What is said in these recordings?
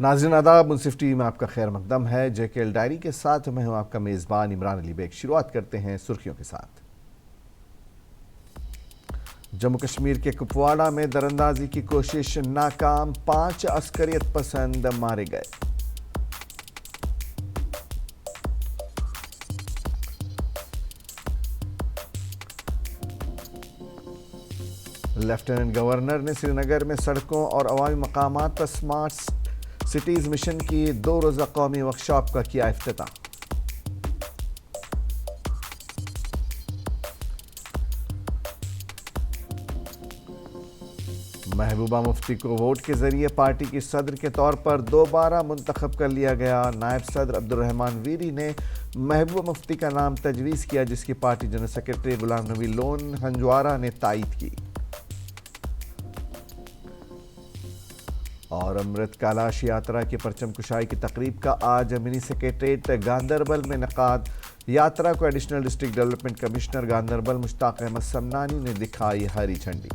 ناظرین آداب، منصف T V میں آپ کا خیر مقدم ہے۔ جے کے ایل ڈائری کے ساتھ میں ہوں آپ کا میزبان عمران علی بیگ۔ شروعات کرتے ہیں سرخیوں کے ساتھ۔ جموں کشمیر کے کپواڑہ میں دراندازی کی کوشش ناکام، 5 عسکریت پسند مارے گئے۔ لیفٹیننٹ گورنر نے سری نگر میں سڑکوں اور عوامی مقامات پر سمارٹ سٹیز مشن کی 2 روزہ قومی ورکشاپ کا کیا افتتاح۔ محبوبہ مفتی کو ووٹ کے ذریعے پارٹی کی صدر کے طور پر دوبارہ منتخب کر لیا گیا۔ نائب صدر عبدالرحمان ویری نے محبوبہ مفتی کا نام تجویز کیا، جس کی پارٹی جنرل سیکرٹری غلام نبی لون ہنجوارہ نے تائید کی۔ اور امرت کالاش یاترا کی پرچم کشائی کی تقریب کا آج منی سیکریٹریٹ گاندربل میں انعقاد۔ یاترا کو additional district development commissioner Ganderbal Mushtaq Ahmed Samnani نے دکھائی ہری جھنڈی۔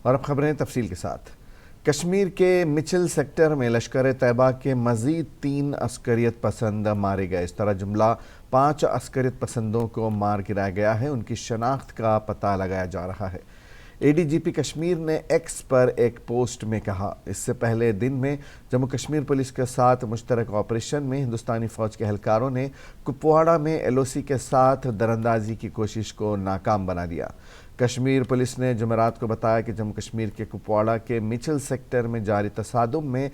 اور اب خبریں تفصیل کے ساتھ۔ کشمیر کے مچل سیکٹر میں لشکر طیبہ کے مزید 3 عسکریت پسند مارے گئے۔ اس طرح جملہ 5 عسکریت پسندوں کو مار گرایا گیا ہے۔ ان کی شناخت کا پتہ لگایا جا رہا ہے۔ اے ڈی جی پی کشمیر نے ایکس پر ایک پوسٹ میں کہا، اس سے پہلے دن میں جموں کشمیر پولیس کے ساتھ مشترکہ آپریشن میں ہندوستانی فوج کے اہلکاروں نے کپواڑہ میں ایل او سی کے ساتھ دراندازی کی کوشش کو ناکام بنا دیا۔ کشمیر پولیس نے جمعرات کو بتایا کہ جموں کشمیر کے کپواڑہ کے مچل سیکٹر میں جاری تصادم میں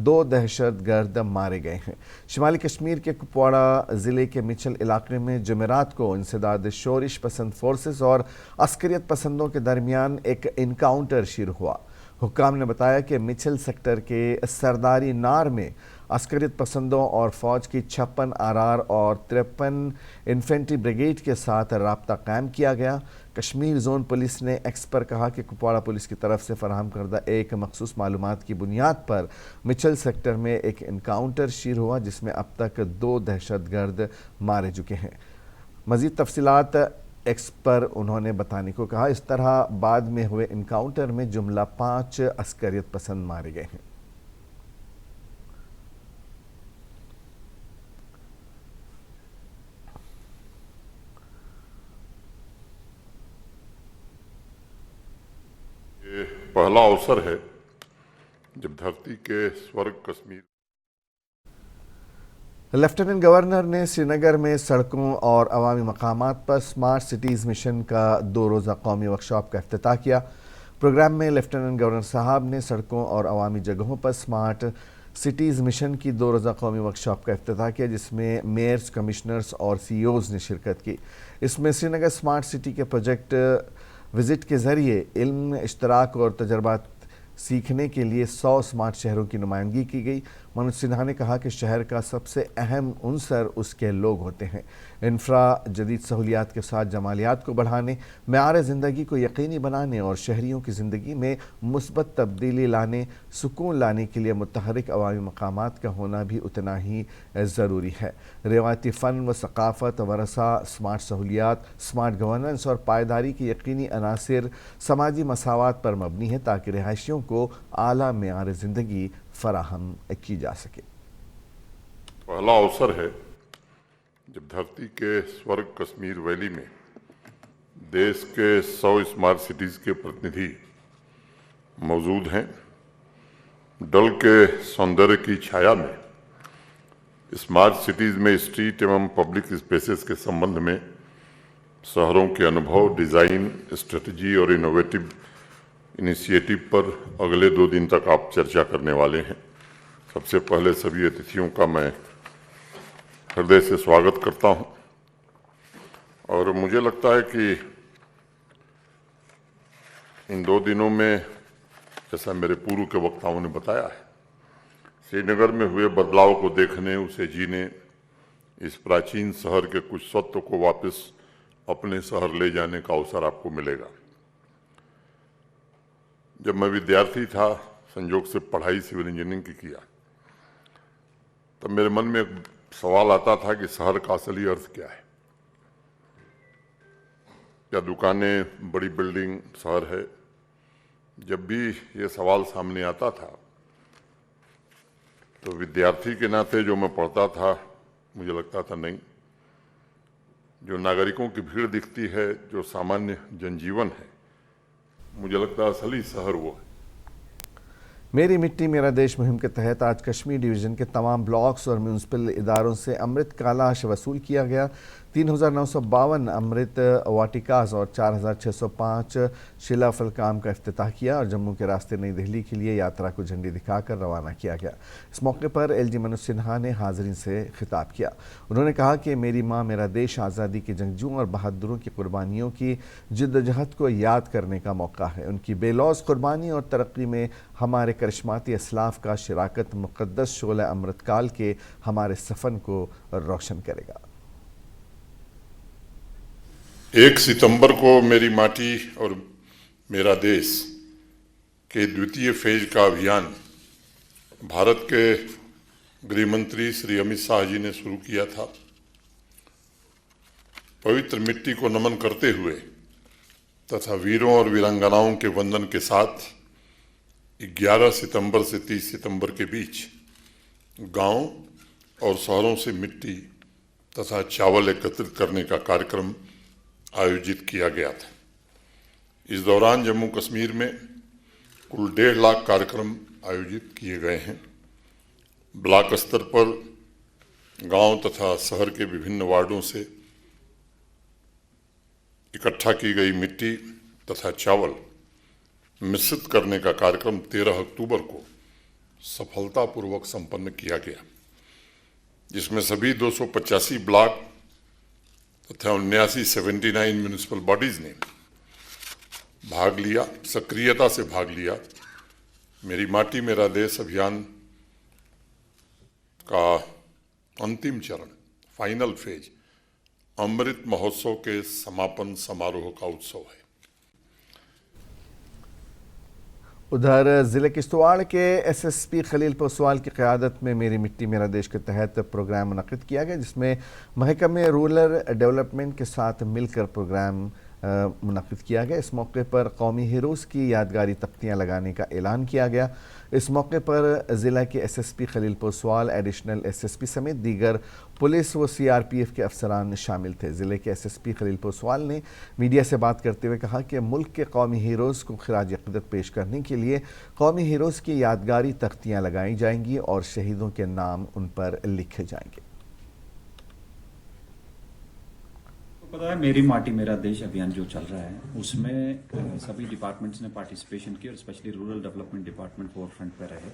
2 دہشت گرد مارے گئے ہیں۔ شمالی کشمیر کے کپواڑہ ضلع کے مچل علاقے میں جمعرات کو انسداد شورش پسند فورسز اور عسکریت پسندوں کے درمیان ایک انکاؤنٹر شروع ہوا۔ حکام نے بتایا کہ مچل سیکٹر کے سرداری نار میں عسکریت پسندوں اور فوج کی 56 آر اور 53 انفینٹری بریگیڈ کے ساتھ رابطہ قائم کیا گیا۔ کشمیر زون پولیس نے ایکس پر کہا کہ کپواڑہ پولیس کی طرف سے فراہم کردہ ایک مخصوص معلومات کی بنیاد پر مچل سیکٹر میں ایک انکاؤنٹر شروع ہوا، جس میں اب تک 2 دہشت گرد مارے چکے ہیں۔ مزید تفصیلات ایکس پر انہوں نے بتانے کو کہا۔ اس طرح بعد میں ہوئے انکاؤنٹر میں جملہ 5 عسکریت پسند مارے گئے ہیں۔ یہ پہلا اوسر ہے جب دھرتی کے سورگ کشمیر۔ لیفٹیننٹ گورنر نے سری نگر میں سڑکوں اور عوامی مقامات پر سمارٹ سٹیز مشن کا 2 روزہ قومی ورکشاپ کا افتتاح کیا۔ پروگرام میں لیفٹیننٹ گورنر صاحب نے سڑکوں اور عوامی جگہوں پر سمارٹ سٹیز مشن کی 2 روزہ قومی ورکشاپ کا افتتاح کیا، جس میں میئرز، کمشنرز اور سی اوز نے شرکت کی۔ اس میں سری نگر سمارٹ سٹی کے پروجیکٹ وزٹ کے ذریعے علم، اشتراک اور تجربات سیکھنے کے لیے 100 سمارٹ شہروں کی نمائندگی کی گئی۔ منوج سنہا نے کہا کہ شہر کا سب سے اہم عنصر اس کے لوگ ہوتے ہیں۔ انفرا جدید سہولیات کے ساتھ جمالیات کو بڑھانے، معیار زندگی کو یقینی بنانے اور شہریوں کی زندگی میں مثبت تبدیلی لانے، سکون لانے کے لیے متحرک عوامی مقامات کا ہونا بھی اتنا ہی ضروری ہے۔ روایتی فن و ثقافت، ورثہ، سمارٹ سہولیات، سمارٹ گورننس اور پائیداری کے یقینی عناصر سماجی مساوات پر مبنی ہے تاکہ رہائشیوں کو اعلیٰ معیار زندگی فراہم کی جا سکے۔ پہلا اوسر ہے جب دھرتی کے سورگ کشمیر ویلی میں دیش کے 100 اسمارٹ سٹیز کے پرتنیدھی موجود ہیں۔ ڈل کے سوندر کی چھایا میں اسمارٹ سٹیز میں اسٹریٹ ایوم پبلک اسپیسز کے سمبندھ میں شہروں کے انوبھو، ڈیزائن، اسٹریٹجی اور انوویٹو انیشیٹو پر اگلے 2 دن تک آپ چرچا کرنے والے ہیں۔ سب سے پہلے سبھی اتھیوں کا میں ہردے سے سواگت کرتا ہوں، اور مجھے لگتا ہے کہ ان 2 دنوں میں، جیسا میرے پورو کے وکتاؤں نے بتایا ہے، سری نگر میں ہوئے بدلاؤ کو دیکھنے، اسے جینے، اس پراچین شہر کے کچھ سوتوں کو واپس اپنے شہر لے جانے کا اوسر آپ کو ملے گا۔ جب میں ودیارتھی تھا، سنجوگ سے پڑھائی سول انجینئرنگ کی کیا، تب میرے من میں ایک سوال آتا تھا کہ شہر کا اصلی ارتھ کیا ہے۔ क्या दुकानें बड़ी बिल्डिंग शहर है? जब भी ये सवाल सामने आता था तो विद्यार्थी के नाते जो मैं पढ़ता था मुझे लगता था नहीं, जो नागरिकों की भीड़ दिखती है, जो सामान्य जनजीवन है, मुझे लगता है असली शहर वो है। मेरी मिट्टी मेरा देश मुहिम के तहत आज कश्मीर डिवीज़न के तमाम ब्लॉक्स और म्यूनसिपल इदारों से अमृत कालाश वसूल किया गया। 3,952 अमृत वाटिकाज और 4,605 शिला फलकाम का इफ्तिताह किया और जम्मू के रास्ते नई दिल्ली के लिए यात्रा को झंडी दिखाकर रवाना किया गया। इस मौके पर LG मनोज सिन्हा ने हाज़रीन से खिताब किया। उन्होंने कहा कि मेरी माँ मेरा देश आज़ादी के जंगजुओं और बहादुरों की कुर्बानियों की जिद्दोजहद को याद करने का मौका है। उनकी बेलौस कुर्बानी और तरक्की में हमारे करिश्माती असलाफ का शिराकत मुक़द्दस शोला अमृतकाल के हमारे सफ़न को रोशन करेगा। 1 सितंबर को मेरी माटी और मेरा देश के द्वितीय फेज का अभियान भारत के गृह मंत्री श्री अमित शाह जी ने शुरू किया था। पवित्र मिट्टी को नमन करते हुए तथा वीरों और वीरांगनाओं के वंदन के साथ 11 सितंबर से 30 सितंबर के बीच गांव और शहरों से मिट्टी तथा चावल एकत्रित करने का कार्यक्रम आयोजित किया गया था। इस दौरान जम्मू कश्मीर में कुल 1.5 लाख कार्यक्रम आयोजित किए गए हैं। ब्लॉक स्तर पर गांव तथा शहर के विभिन्न वार्डों से इकट्ठा की गई मिट्टी तथा चावल मिश्रित करने का कार्यक्रम 13 अक्टूबर को सफलतापूर्वक संपन्न किया गया, जिसमें सभी 285 ब्लॉक तथा 79 म्यूनिसिपल बॉडीज ने भाग लिया, सक्रियता से भाग लिया। मेरी माटी मेरा देश अभियान का अंतिम चरण, फाइनल फेज, अमृत महोत्सव के समापन समारोह का उत्सव है। उधर ज़िले किश्तवाड़ के SSP खलील पोसवाल की क़यादत में मेरी मिट्टी मेरा देश के तहत प्रोग्राम मुनक़िद किया गया, जिसमें महकमे रूरल डेवलपमेंट के साथ मिलकर प्रोग्राम मुनक़िद किया गया। इस मौके पर कौमी हीरोज़ की यादगारी तख्तियाँ लगाने का ऐलान किया गया। इस मौके पर ज़िला के SSP Khalil Poswal, additional SSP समेत दीगर पुलिस व CRPF के अफसरान शामिल थे। ज़िले के SSP खलील पोसवाल ने मीडिया से बात करते हुए कहा कि मुल्क के कौमी हीरोज़ को खिराज अक़ीदत पेश करने के लिए कौमी हीरोज़ की यादगारी तख्तियाँ लगाई जाएंगी और शहीदों के नाम उन पर लिखे जाएंगे। पता है, मेरी माटी मेरा देश अभियान जो चल रहा है उसमें सभी डिपार्टमेंट्स ने पार्टिसिपेशन की और specially rural development department four front पर रहे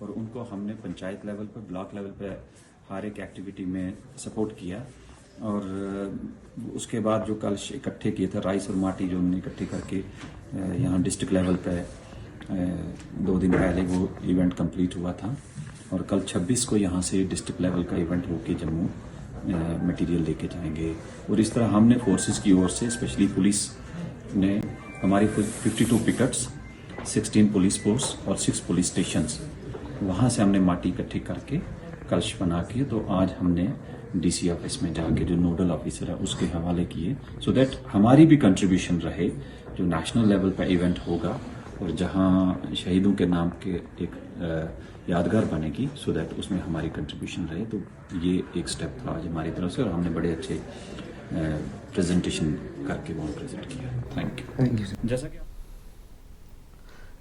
और उनको हमने पंचायत लेवल पर, ब्लॉक लेवल पर हर एक एक्टिविटी में सपोर्ट किया। और उसके बाद जो कल इकट्ठे किए थे राइस और माटी, जो हमने इकट्ठे करके यहाँ डिस्ट्रिक्ट लेवल पर 2 दिन पहले वो इवेंट कंप्लीट हुआ था और कल 26 को यहाँ से डिस्ट्रिक्ट लेवल का इवेंट होके जम्मू मटेरियल लेके जाएंगे। और इस तरह हमने फोर्सेस की ओर से, स्पेशली पुलिस ने हमारी 52 पिकट्स, 16 पुलिस पोस्ट और 6 पुलिस स्टेशंस, वहाँ से हमने माटी इकट्ठी करके कलश बना के तो आज हमने DC ऑफिस में जाके जो नोडल ऑफिसर है उसके हवाले किए, सो दैट हमारी भी कंट्रीब्यूशन रहे जो नेशनल लेवल पर इवेंट होगा और जहाँ शहीदों के नाम के एक यादगार बनेगी, सो दैट उसमें हमारी कंट्रीब्यूशन रहे। तो ये एक स्टेप था आज हमारी तरफ से और हमने बड़े अच्छे प्रेजेंटेशन करके वहाँ प्रेजेंट किया। Thank you. जैसा कि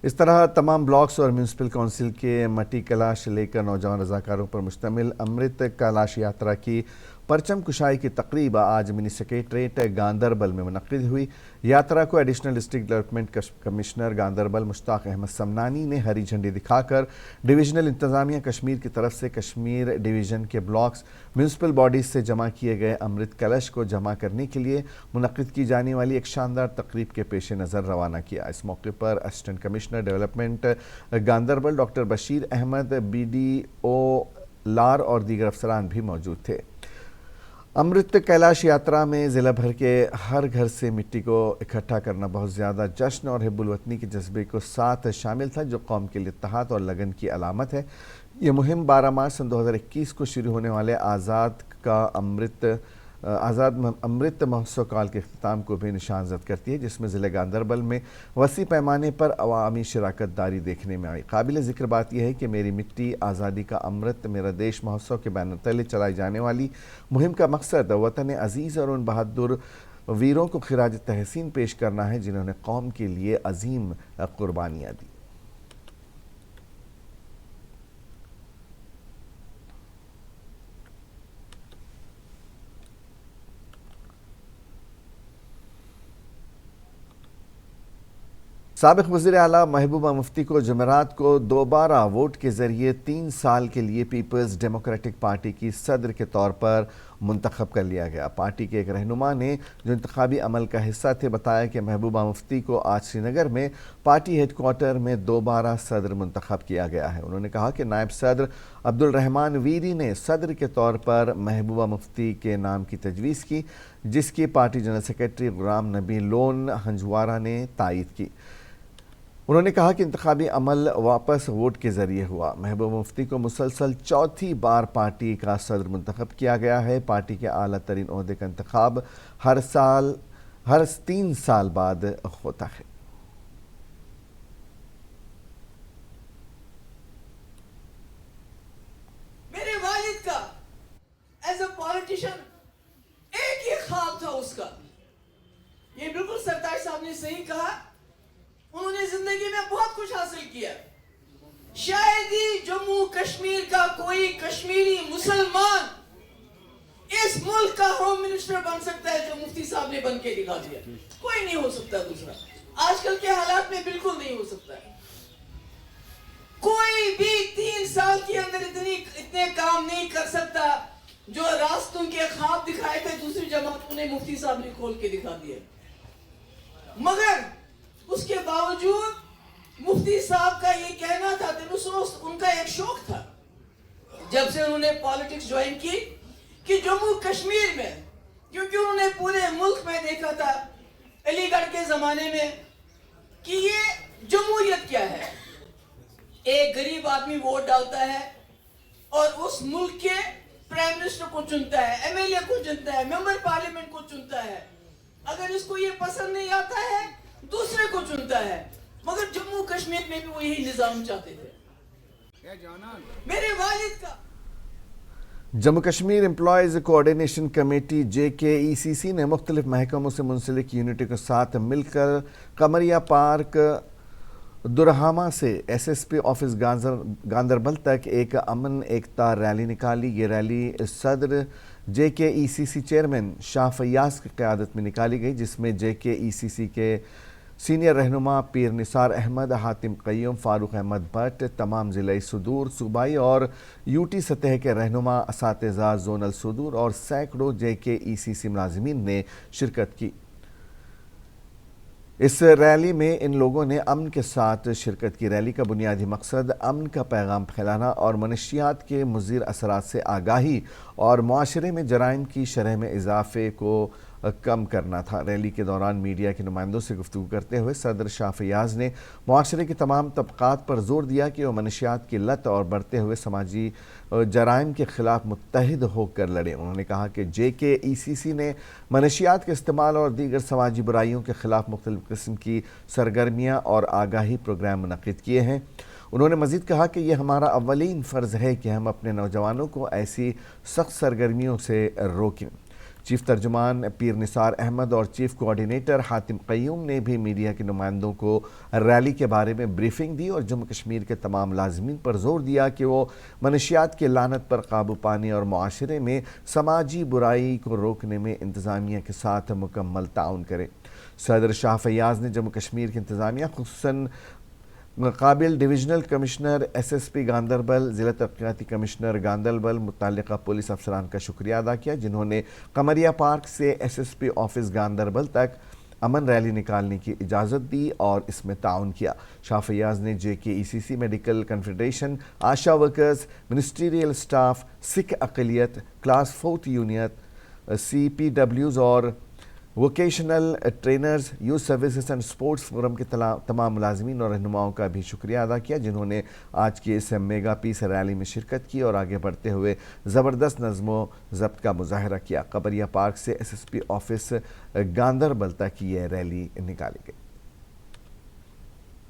इस तरह तमाम ब्लॉक्स और म्यूनसिपल काउंसिल के मटी कलाश लेकर नौजवान रज़ाकारों पर मुश्तमिल अमृत कलाश यात्रा की परचम कुशाई की तकरीब आज मिनी सेक्रेटरेट गांदरबल में मुनक़्क़िद हुई। यात्रा को additional district development commissioner Ganderbal Mushtaq Ahmed Samnani ने हरी झंडी दिखाकर डिविजनल इंतज़ामिया कश्मीर की तरफ से कश्मीर डिवीज़न के ब्लॉक्स, म्यूनसिपल बॉडीज़ से जमा किए गए अमृत कलश को जमा करने के लिए मुनक़्क़िद की जाने वाली एक शानदार तकरीब के पेश नज़र रवाना किया। इस मौके पर assistant commissioner development Ganderbal doctor Bashir Ahmad, BDO Lar और दीगर अफसरान भी मौजूद थे। अमृत कैलाश यात्रा में ज़िला भर के हर घर से मिट्टी को इकट्ठा करना बहुत ज़्यादा जश्न और हिब्बुल वतनी के जज्बे को साथ शामिल था, जो कौम के लिए इत्तेहाद और लगन की अलामत है। ये मुहिम 12 मार्च सन 2021 को शुरू होने वाले आज़ाद का अमृत آزاد امرت مہوتسو کال کے اختتام کو بھی نشان زد کرتی ہے، جس میں ضلع گاندربل میں وسیع پیمانے پر عوامی شراکت داری دیکھنے میں آئی۔ قابل ذکر بات یہ ہے کہ میری مٹی آزادی کا امرت میرا دیش مہوتسو کے بینر تلے چلائی جانے والی مہم کا مقصد وطن عزیز اور ان بہادر ویروں کو خراج تحسین پیش کرنا ہے جنہوں نے قوم کے لیے عظیم قربانیاں دی۔ سابق وزیر اعلیٰ محبوبہ مفتی کو جمعرات کو دوبارہ ووٹ کے ذریعے 3 سال کے لیے پیپلز ڈیموکریٹک پارٹی کی صدر کے طور پر منتخب کر لیا گیا۔ پارٹی کے ایک رہنما نے جو انتخابی عمل کا حصہ تھے بتایا کہ محبوبہ مفتی کو آج سری نگر میں پارٹی ہیڈ کوارٹر میں دوبارہ صدر منتخب کیا گیا ہے۔ انہوں نے کہا کہ نائب صدر عبدالرحمان ویری نے صدر کے طور پر محبوبہ مفتی کے نام کی تجویز کی، جس کی پارٹی جنرل سیکرٹری غلام نبی لون ہنجوارہ نے تائید کی۔ انہوں نے کہا کہ انتخابی عمل واپس ووٹ کے ذریعے ہوا۔ محبوبہ مفتی کو مسلسل 4تھی بار پارٹی کا صدر منتخب کیا گیا ہے۔ پارٹی کے اعلیٰ ترین عہدے کا انتخاب ہر 3 سال بعد ہوتا ہے۔ میرے والد کا ایز اے پولیٹیشین ایک ہی خواب تھا اس کا۔ یہ بالکل سرتاج صاحب نے صحیح کہا، انہوں نے زندگی میں بہت کچھ حاصل کیا۔ شاید ہی جموں کشمیر کا کوئی کشمیری مسلمان اس ملک کا ہوم منسٹر بن سکتا ہے جو مفتی صاحب نے بن کے دکھا دیا۔ کوئی نہیں ہو سکتا دوسرا، آج کل کے حالات میں بالکل نہیں ہو سکتا ہے۔ کوئی بھی 3 سال کے اندر اتنے کام نہیں کر سکتا جو راستوں کے خواب دکھائے تھے دوسری جماعتوں نے، مفتی صاحب نے کھول کے دکھا دیا۔ مگر اس کے باوجود مفتی صاحب کا یہ کہنا تھا، ان کا ایک شوق تھا جب سے انہوں نے پالیٹکس جوائن کی کہ جموں کشمیر میں، کیونکہ انہوں نے پورے ملک میں دیکھا تھا علی گڑھ کے زمانے میں کہ یہ جمہوریت کیا ہے۔ ایک غریب آدمی ووٹ ڈالتا ہے اور اس ملک کے پرائم منسٹر کو چنتا ہے، ایم ایل اے کو چنتا ہے، ممبر پارلیمنٹ کو چنتا ہے۔ اگر اس کو یہ پسند نہیں آتا ہے دوسرے کو چنتا ہے۔ مگر جموں کشمیر میں بھی وہ یہی نظام چاہتے تھے۔ میرے والد کا Jammu Kashmir employees coordination committee JKECC نے مختلف محکموں سے منسلک یونٹوں کے ساتھ مل کر قمریہ پارک درہامہ سے SSP آفس گاندربل تک ایک امن ایکتا ریلی نکالی۔ یہ ریلی صدر JKECC چیئرمین شاہ فیاض کی قیادت میں نکالی گئی، جس میں JKECC کے سینئر رہنما پیر نثار احمد، حاتم قیوم، فاروق احمد بٹ، تمام ضلعی صدور، صوبائی اور UT سطح کے رہنما، اساتذہ، زونل صدور اور سینکڑوں JKECC ملازمین نے شرکت کی۔ اس ریلی میں ان لوگوں نے امن کے ساتھ شرکت کی۔ ریلی کا بنیادی مقصد امن کا پیغام پھیلانا اور منشیات کے مضر اثرات سے آگاہی اور معاشرے میں جرائم کی شرح میں اضافے کو کم کرنا تھا۔ ریلی کے دوران میڈیا کے نمائندوں سے گفتگو کرتے ہوئے صدر شاہ فیاض نے معاشرے کے تمام طبقات پر زور دیا کہ وہ منشیات کی لت اور بڑھتے ہوئے سماجی جرائم کے خلاف متحد ہو کر لڑیں۔ انہوں نے کہا کہ JKECC نے منشیات کے استعمال اور دیگر سماجی برائیوں کے خلاف مختلف قسم کی سرگرمیاں اور آگاہی پروگرام منعقد کیے ہیں۔ انہوں نے مزید کہا کہ یہ ہمارا اولین فرض ہے کہ ہم اپنے نوجوانوں کو ایسی سخت سرگرمیوں سے روکیں۔ چیف ترجمان پیر نثار احمد اور چیف کوآرڈینیٹر حاتم قیوم نے بھی میڈیا کے نمائندوں کو ریلی کے بارے میں بریفنگ دی اور جموں کشمیر کے تمام ملازمین پر زور دیا کہ وہ منشیات کے لعنت پر قابو پانے اور معاشرے میں سماجی برائی کو روکنے میں انتظامیہ کے ساتھ مکمل تعاون کریں۔ صدر شاہ فیاض نے جموں کشمیر کی انتظامیہ خصوصاً قابل ڈویژنل کمشنر SSP گاندربل، ضلع ترقیاتی کمشنر گاندربل، متعلقہ پولیس افسران کا شکریہ ادا کیا جنہوں نے قمریہ پارک سے SSP آفس گاندربل تک امن ریلی نکالنے کی اجازت دی اور اس میں تعاون کیا۔ شاہ فیاض نے JKECC میڈیکل کنفیڈریشن، آشا ورکرز، منسٹریل سٹاف، سکھ اقلیت، کلاس 4 یونین، CPWs اور vocational trainers, youth services and sports forum के तमाम मुलाजमीन और रहनुमाओं का भी शुक्रिया अदा किया जिन्होंने आज की इस मेगा पीस रैली में शिरकत की और आगे बढ़ते हुए ज़बरदस्त नज़्मो ज़ब्त का मुजाहरा किया। कबरिया पार्क से SSP ऑफिस गांदरबल तक ये रैली निकाली गई।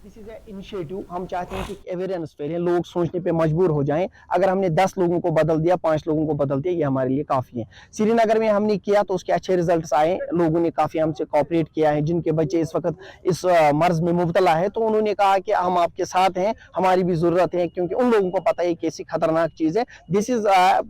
दिस इज इनिशिएटिव, हम चाहते हैं कि अवेयरनेस फैले, लोग सोचने पे मजबूर हो जाएं। अगर हमने 10 लोगों को बदल दिया, 5 लोगों को बदल दिया, ये हमारे लिए काफ़ी है। श्रीनगर में हमने किया तो उसके अच्छे रिजल्ट्स आए, लोगों ने काफ़ी हमसे कोऑपरेट किया है। जिनके बच्चे इस वक्त इस मर्ज में मुब्तला है तो उन्होंने कहा कि हम आपके साथ हैं, हमारी भी ज़रूरत है, क्योंकि उन लोगों को पता है कैसी खतरनाक चीज़ है। This is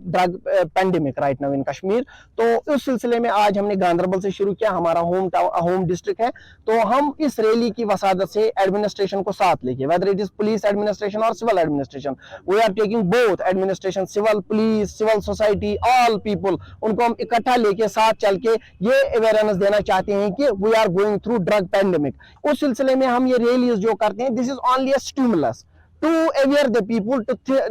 drug pandemic right now in Kashmir. तो उस सिलसिले में आज हमने गांदरबल से शुरू किया, हमारा होम डिस्ट्रिक्ट है। तो हम इस रैली की वसादत से एडमिनिस्ट्रेशन को साथ लेके, whether it is police administration और civil administration, we are taking both administration, civil, police, civil society, all people, उनको हम इकट्ठा लेके साथ चल के ये अवेयरनेस देना चाहते हैं कि we are going through drug pandemic. उस सिलसिले में हम ये रैलीज जो करते हैं, this is only a stimulus to aware the people,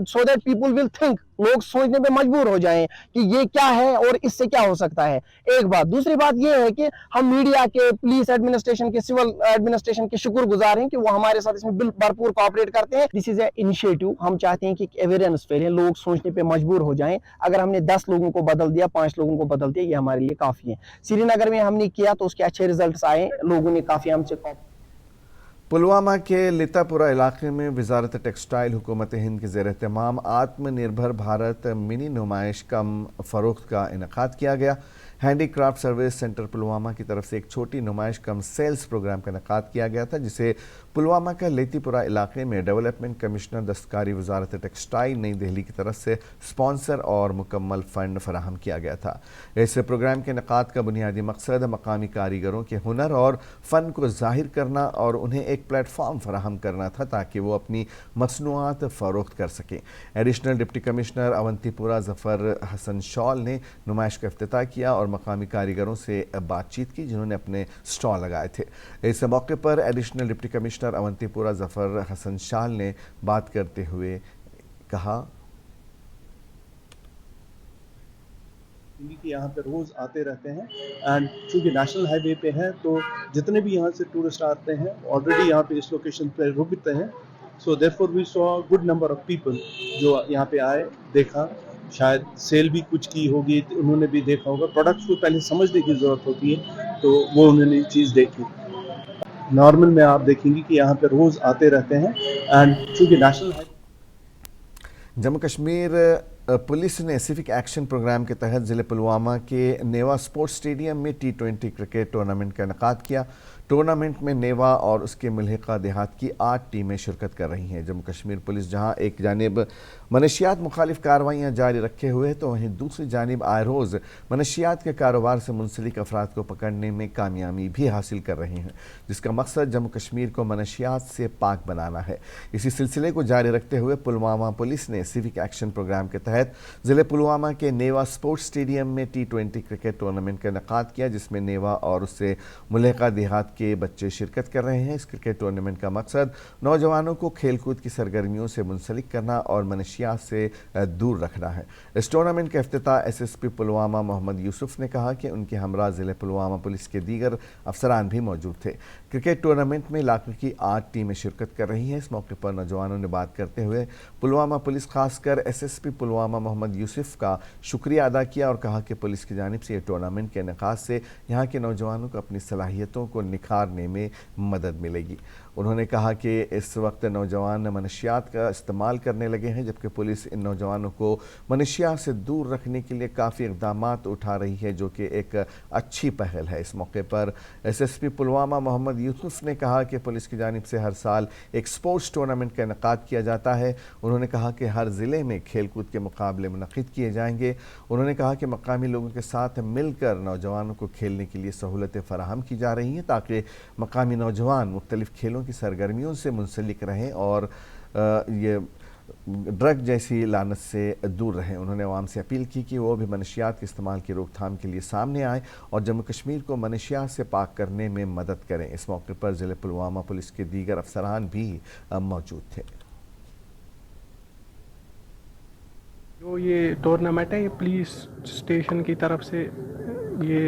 so that people will think, लोग सोचने पे मजबूर हो जाएं कि ये क्या है और इससे क्या हो सकता है। एक बात, दूसरी बात ये है कि हम मीडिया के, पुलिस एडमिनिस्ट्रेशन के, सिविल एडमिनिस्ट्रेशन के शुक्रगुजार हैं कि वो हमारे साथ इसमें भरपूर कोऑपरेट करते हैं। दिस इज ए इनिशिएटिव, हम चाहते हैं कि अवेयरनेस फैले, लोग सोचने पे मजबूर हो जाएं। अगर हमने 10 लोगों को बदल दिया, 5 लोगों को बदल दिया, ये हमारे लिए काफ़ी है। श्रीनगर में हमने किया तो उसके अच्छे रिजल्ट्स आए, लोगों ने काफ़ी हमसे पुलवामा के लितापुरा इलाके में वजारत टेक्सटाइल हुकूमत हिंद के ज़ेर एहतमाम आत्मनिर्भर भारत मिनी नुमाइश कम फ़रोख्त का इनेकाद किया गया। Handy craft service centre Pulwama की तरफ से एक छोटी नुमाइश कम सेल्स प्रोग्राम का इनेकाद किया गया था जिसे पुलवामा का लेतीपुरा इलाके में डेवलपमेंट कमिश्नर दस्तकारी वजारत टेक्सटाइल नई दिल्ली की तरफ से स्पॉन्सर और मुकम्मल फ़ंड फराहम किया गया था। इस प्रोग्राम के इनेकाद का बुनियादी मकसद मकामी कारीगरों के हुनर और फ़न को ज़ाहिर करना और उन्हें एक प्लेटफॉर्म फराहम करना था ताकि वो अपनी मसनूआत फ़रोख्त कर सकें। Additional deputy commissioner Awantipora Zafar Hasan Shawl ने नुमाइश का इफ्तिताह किया और मकामी कारीगरों से बातचीत की जिन्होंने अपने स्टॉल लगाए थे। इस मौके पर additional deputy commissioner Awantipora Zafar Hassan Shal ने बात करते हुए कहा कि यहाँ पे रोज़ आते रहते हैं एंड चूँकि नेशनल हाईवे पे है तो जितने भी यहाँ से टूरिस्ट आते हैं ऑलरेडी यहाँ पे इस लोकेशन पे रुकते हैं। So therefore we saw good number of people जो यहाँ पे आए, देखा, शायद सेल भी कुछ की होगी, उन्होंने भी देखा होगा। प्रोडक्ट्स को पहले समझने की ज़रूरत होती है तो वो उन्होंने चीज़ देखी। नॉर्मल में आप देखेंगे कि यहाँ पे रोज़ आते रहते हैं एंड चूँकि नेशनल जम्मू कश्मीर पुलिस ने सिविक एक्शन प्रोग्राम के तहत ज़िले पुलवामा के नेवा स्पोर्ट्स स्टेडियम में T20 क्रिकेट टूर्नामेंट का इनेकाद किया। टूर्नामेंट में नेवा और उसके मुल्हिका देहात की 8 टीमें शिरकत कर रही हैं। जम्मू कश्मीर पुलिस जहां एक जानिब मनशियात मुखालिफ कार्रवाइयाँ जारी रखे हुए तो वहीं दूसरी जानिब आए रोज़ मनशियात के कारोबार से मुंसलिक अफराद को पकड़ने में कामयाबी भी हासिल कर रही हैं, जिसका मकसद जम्मू कश्मीर को मनशियात से पाक बनाना है। इसी सिलसिले को जारी रखते हुए पुलवामा पुलिस ने सिविक एक्शन प्रोग्राम के तहत ज़िले पुलवामा के नेवा स्पोर्ट्स स्टेडियम में T20 क्रिकेट टूर्नामेंट का इनेकाद किया जिसमें नेवा और उससे मुल्हिका देहात के बच्चे शिरकत कर रहे हैं। इस क्रिकेट टूर्नामेंट का मकसद नौजवानों को खेलकूद की सरगर्मियों से मुंसलिक करना और मनशियात से दूर रखना है। इस टूर्नामेंट का इफ्तिताह SSP पुलवामा मोहम्मद यूसुफ ने कहा कि उनके हमरा ज़िले पुलवामा पुलिस के दीगर अफसरान भी मौजूद थे। क्रिकेट टूर्नामेंट में इलाके की 8 टीमें शिरकत कर रही हैं। इस मौके पर नौजवानों ने बात करते हुए पुलवामा पुलिस खासकर SSP पुलवामा मोहम्मद यूसुफ का शुक्रिया अदा किया और कहा कि पुलिस की जानिब से ये टूर्नामेंट के इनेकाद से यहाँ के नौजवानों को अपनी सलाहियतों को निखारने में मदद मिलेगी। उन्होंने कहा कि इस वक्त नौजवान मनशियात का इस्तेमाल करने लगे हैं जबकि पुलिस इन नौजवानों को मनशियात से दूर रखने के लिए काफ़ी इक़दामात उठा रही है जो कि एक अच्छी पहल है। इस मौके पर SSP पुलवामा मोहम्मद यूसुफ ने कहा कि पुलिस की जानिब से हर साल एक स्पोर्ट्स टूर्नामेंट का इनेकाद किया जाता है। उन्होंने कहा कि हर ज़िले में खेलकूद के मुकाबले मुनक़िद किए जाएंगे। उन्होंने कहा कि मकामी लोगों के साथ मिलकर नौजवानों को खेलने के लिए सहूलतें फराहम की जा रही हैं ताकि मकामी नौजवान मुख्तलिफ़ खेलों की सरगर्मियों से मुंसलिक रहें और ये ड्रग जैसी लानत से दूर रहें। उन्होंने अवाम से अपील की कि वो भी मनशियात के इस्तेमाल की रोकथाम के लिए सामने आएँ और जम्मू कश्मीर को मनशियात से पाक करने में मदद करें। इस मौके पर ज़िले पुलवामा पुलिस के दीगर अफसरान भी मौजूद थे। जो ये टूर्नामेंट है ये पुलिस स्टेशन की तरफ से ये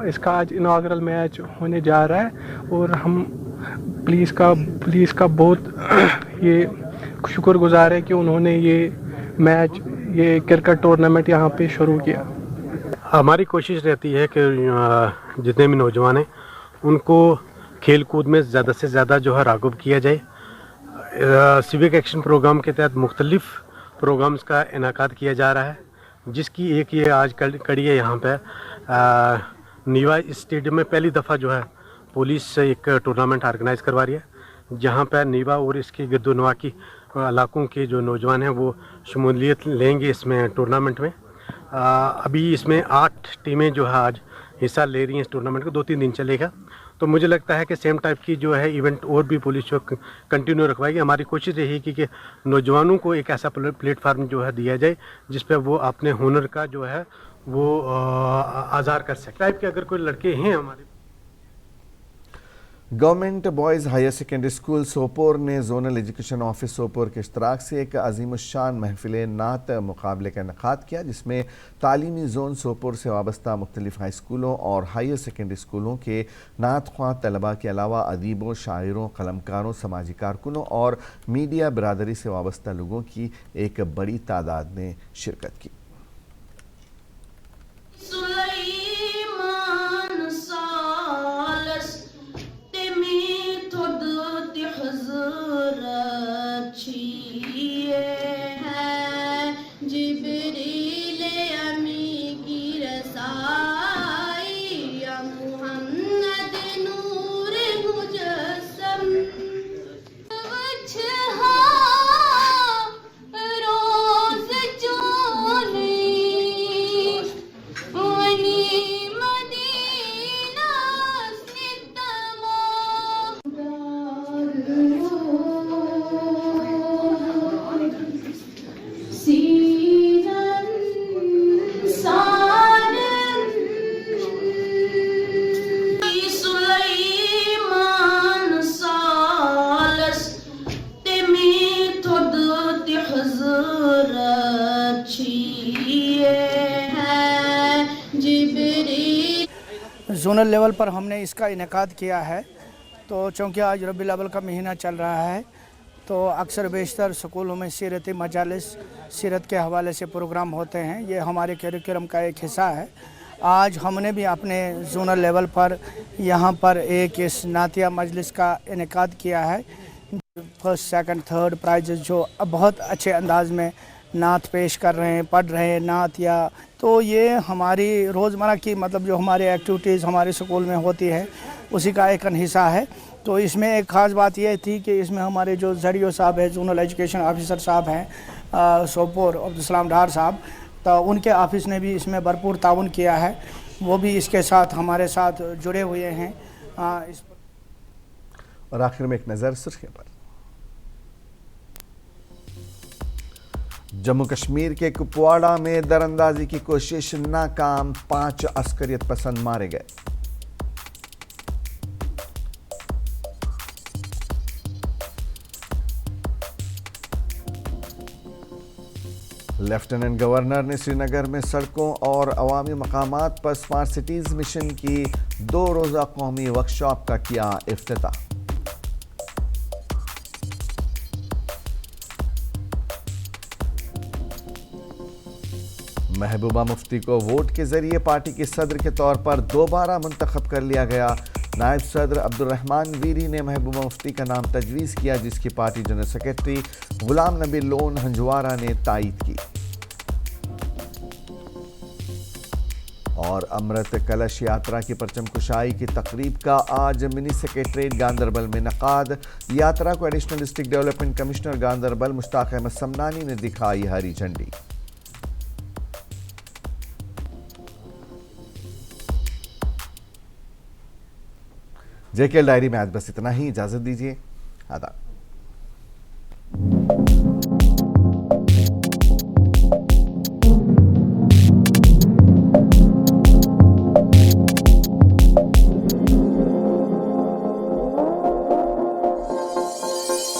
इसका आज इनाग्रल मैच होने जा रहा है और हम पुलिस का बहुत ये शुक्रगुजार है कि उन्होंने ये मैच, ये क्रिकेट टूर्नामेंट यहाँ पे शुरू किया। हमारी कोशिश रहती है कि जितने भी नौजवान हैं उनको खेल कूद में ज़्यादा से ज़्यादा जो है राग़िब किया जाए। सिविक एक्शन प्रोग्राम के तहत मुख्तलिफ़ प्रोग्राम्स का इनेकाद किया जा रहा है, जिसकी एक ये आज कड़ी है। यहाँ पे नीवा स्टेडियम में पहली दफ़ा जो है पुलिस एक टूर्नामेंट ऑर्गेनाइज़ करवा रही है, जहाँ पर नीवा और इसके गिरदोनवा की इलाकों के जो नौजवान हैं वो शमूलियत लेंगे इसमें टूर्नामेंट में। अभी इसमें 8 टीमें जो है आज हिस्सा ले रही हैं इस टूर्नामेंट को, 2-3 दिन चलेगा। तो मुझे लगता है कि सेम टाइप की जो है इवेंट और भी पुलिस जो कंटिन्यू रखवाएगी। हमारी कोशिश यही कि नौजवानों को एक ऐसा प्लेटफार्म जो है दिया जाए जिस पर वो अपने हुनर का जो है वो आज़ार कर सकते। टाइप के अगर कोई लड़के हैं हमारे। Government boys higher secondary school Sopore ने जोनल एजुकेशन ऑफिस सोपोर के इश्तराक से एक अजीमुशान महफिल नात मुकाबले का इनेकाद किया, जिसमें तालीमी जोन सोपोर से वाबस्ता मुख्तलिफ हाई स्कूलों और हायर सेकेंडरी स्कूलों के नात ख्वां तलबा के अलावा अदीबों, शायरों, कलमकारों, समाजी कारकुनों और मीडिया बरादरी से वाबस्ता लोगों की एक बड़ी तादाद ने शिरकत की। जोनल लेवल पर हमने इसका इनेकाद किया है। तो चूँकि आज रबीउल अव्वल का महीना चल रहा है, तो अक्सर बेशतर स्कूलों में सीरती मजालिस, सीरत के हवाले से प्रोग्राम होते हैं। ये हमारे करिकुलम का एक हिस्सा है। आज हमने भी अपने जोनल लेवल पर यहाँ पर एक इस नातिया मजलिस का इनेकाद किया है। फर्स्ट, सेकंड, थर्ड प्राइजेस जो बहुत अच्छे अंदाज में नात पेश कर रहे हैं, पढ़ रहे हैं नात, या तो ये हमारी रोज़मर्रा की मतलब जो हमारी एक्टिविटीज़ हमारे स्कूल में होती है उसी का एक हिस्सा है। तो इसमें एक ख़ास बात यह थी कि इसमें हमारे जो जरियो साहब है, जोनल एजुकेशन ऑफिसर साहब हैं सोपोर, अब्दुलसलाम डार साहब, तो उनके ऑफिस ने भी इसमें भरपूर ताउन किया है। वो भी इसके साथ हमारे साथ जुड़े हुए हैं। और आखिर में एक नज़र सुर्खियों पर। जम्मू कश्मीर के कुपवाड़ा में दरअंदाजी की कोशिश नाकाम, 5 अस्करियत पसंद मारे गए। लेफ्टिनेंट गवर्नर ने श्रीनगर में सड़कों और अवामी मकामात पर स्मार्ट सिटीज मिशन की 2 रोज़ा कौमी वर्कशॉप का किया इफ्तिताह। महबूबा मुफ्ती को वोट के जरिए पार्टी के सदर के तौर पर दोबारा मुंतखब कर लिया गया। नायब सदर अब्दुर्रहमान वीरी ने महबूबा मुफ्ती का नाम तजवीज़ किया, जिसकी party general secretary Ghulam Nabi loan हंजवारा ने तायीद की। और अमृत कलश यात्रा की परचम कुशाई की तकरीब का आज मिनी सेक्रेटरीट गांदरबल में इनेकाद। यात्रा को additional district development commissioner Ganderbal Mushtaq Ahmed Samnani ने दिखाई हरी झंडी। जेकेएल डायरी में आज बस इतना ही। इजाजत दीजिए। आदाब।